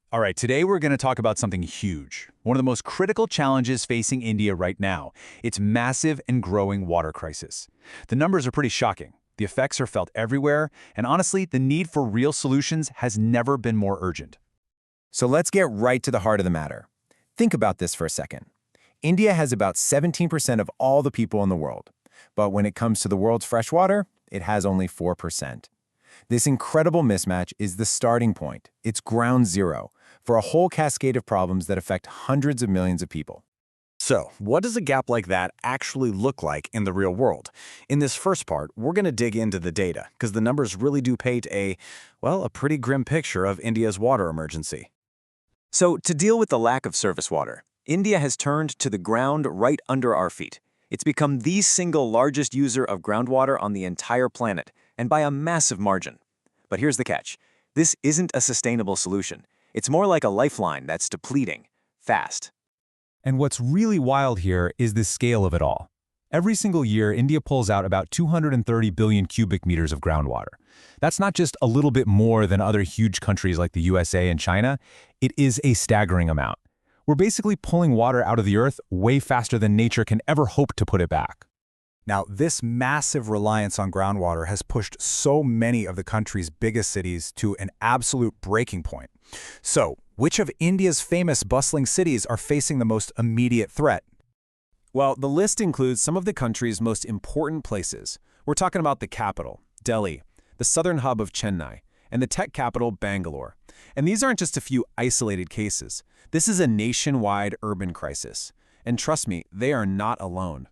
All right, today we're going to talk about something huge. One of the most critical challenges facing India right now. Its massive and growing water crisis. The numbers are pretty shocking. The effects are felt everywhere, and honestly, the need for real solutions has never been more urgent. So let's get right to the heart of the matter. Think about this for a second. India has about 17% of all the people in the world. But when it comes to the world's fresh water, it has only 4%. This incredible mismatch is the starting point. It's ground zero for a whole cascade of problems that affect hundreds of millions of people. So, what does a gap like that actually look like in the real world? In this first part, we're going to dig into the data, because the numbers really do paint a pretty grim picture of India's water emergency. So, to deal with the lack of surface water, India has turned to the ground right under our feet. It's become the single largest user of groundwater on the entire planet, and by a massive margin. But here's the catch. This isn't a sustainable solution. It's more like a lifeline that's depleting, fast. And what's really wild here is the scale of it all. Every single year, India pulls out about 230 billion cubic meters of groundwater. That's not just a little bit more than other huge countries like the USA and China. It is a staggering amount. We're basically pulling water out of the earth way faster than nature can ever hope to put it back. Now, this massive reliance on groundwater has pushed so many of the country's biggest cities to an absolute breaking point. So, which of India's famous bustling cities are facing the most immediate threat? Well, the list includes some of the country's most important places. We're talking about the capital, Delhi, the southern hub of Chennai, and the tech capital, Bangalore. And these aren't just a few isolated cases. This is a nationwide urban crisis. And trust me, they are not alone.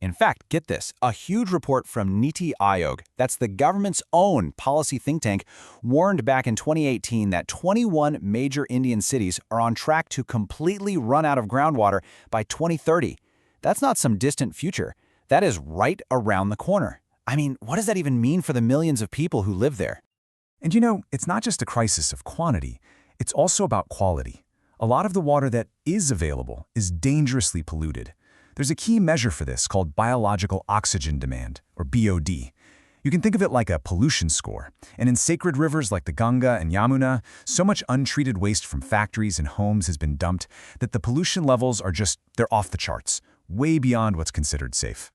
In fact, get this, a huge report from Niti Aayog, that's the government's own policy think tank, warned back in 2018 that 21 major Indian cities are on track to completely run out of groundwater by 2030. That's not some distant future. That is right around the corner. I mean, what does that even mean for the millions of people who live there? And you know, it's not just a crisis of quantity, it's also about quality. A lot of the water that is available is dangerously polluted. There's a key measure for this called biological oxygen demand, or BOD. You can think of it like a pollution score. And in sacred rivers like the Ganga and Yamuna, so much untreated waste from factories and homes has been dumped that the pollution levels are they're off the charts, way beyond what's considered safe.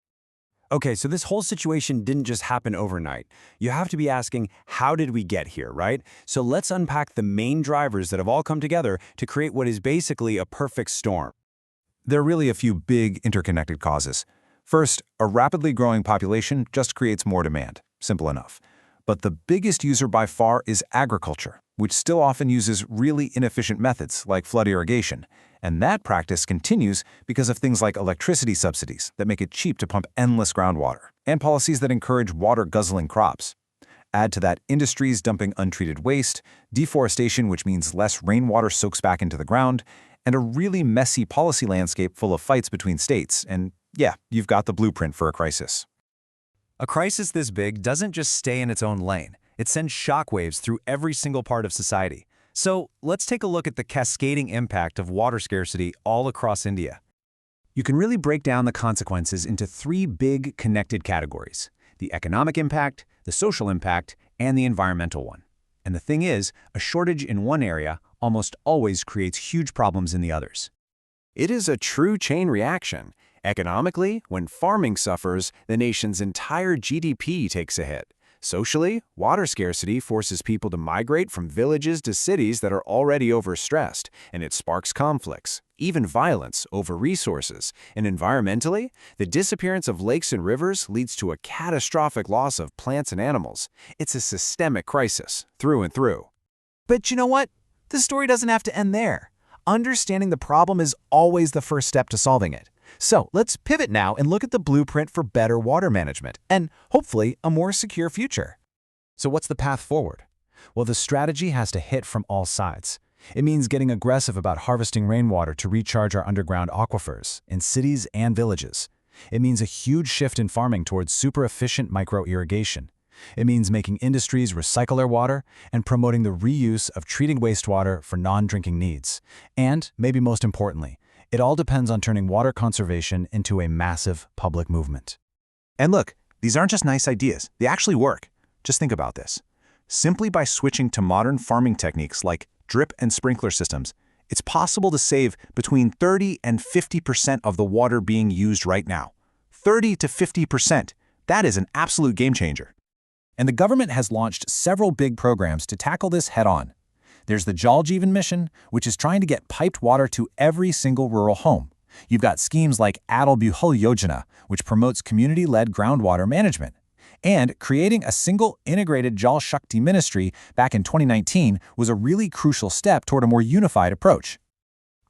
Okay, so this whole situation didn't just happen overnight. You have to be asking, how did we get here, right? So let's unpack the main drivers that have all come together to create what is basically a perfect storm. There are really a few big interconnected causes. First, a rapidly growing population just creates more demand. Simple enough. But the biggest user by far is agriculture, which still often uses really inefficient methods like flood irrigation. And that practice continues because of things like electricity subsidies that make it cheap to pump endless groundwater, and policies that encourage water-guzzling crops. Add to that industries dumping untreated waste, deforestation, which means less rainwater soaks back into the ground, and a really messy policy landscape full of fights between states, and yeah, you've got the blueprint for a crisis. A crisis this big doesn't just stay in its own lane. It sends shockwaves through every single part of society. So let's take a look at the cascading impact of water scarcity all across India. You can really break down the consequences into three big connected categories: the economic impact, the social impact, and the environmental one. And the thing is, a shortage in one area almost always creates huge problems in the others. It is a true chain reaction. Economically, when farming suffers, the nation's entire GDP takes a hit. Socially, water scarcity forces people to migrate from villages to cities that are already overstressed, and it sparks conflicts, even violence, over resources. And environmentally, the disappearance of lakes and rivers leads to a catastrophic loss of plants and animals. It's a systemic crisis, through and through. But you know what? The story doesn't have to end there. Understanding the problem is always the first step to solving it. So let's pivot now and look at the blueprint for better water management and, hopefully, a more secure future. So what's the path forward? Well, the strategy has to hit from all sides. It means getting aggressive about harvesting rainwater to recharge our underground aquifers in cities and villages. It means a huge shift in farming towards super-efficient micro-irrigation. It means making industries recycle their water and promoting the reuse of treating wastewater for non-drinking needs. And, maybe most importantly, it all depends on turning water conservation into a massive public movement. And look, these aren't just nice ideas. They actually work. Just think about this. Simply by switching to modern farming techniques like drip and sprinkler systems, it's possible to save between 30 and 50% of the water being used right now. 30 to 50%. That is an absolute game changer. And the government has launched several big programs to tackle this head-on. There's the Jal Jeevan mission, which is trying to get piped water to every single rural home. You've got schemes like Atal Bhujal Yojana, which promotes community-led groundwater management. And creating a single integrated Jal Shakti ministry back in 2019 was a really crucial step toward a more unified approach.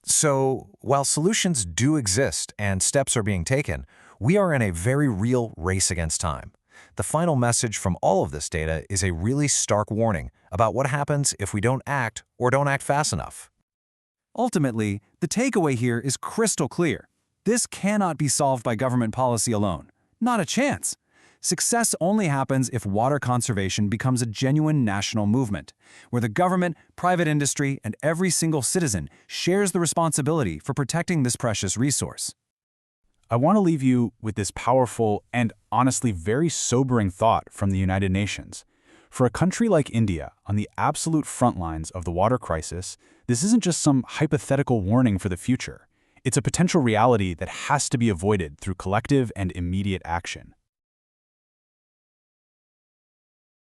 So, while solutions do exist and steps are being taken, we are in a very real race against time. The final message from all of this data is a really stark warning about what happens if we don't act or don't act fast enough. Ultimately, the takeaway here is crystal clear. This cannot be solved by government policy alone. Not a chance. Success only happens if water conservation becomes a genuine national movement, where the government, private industry, and every single citizen shares the responsibility for protecting this precious resource. I want to leave you with this powerful and honestly very sobering thought from the United Nations. For a country like India, on the absolute front lines of the water crisis, this isn't just some hypothetical warning for the future. It's a potential reality that has to be avoided through collective and immediate action.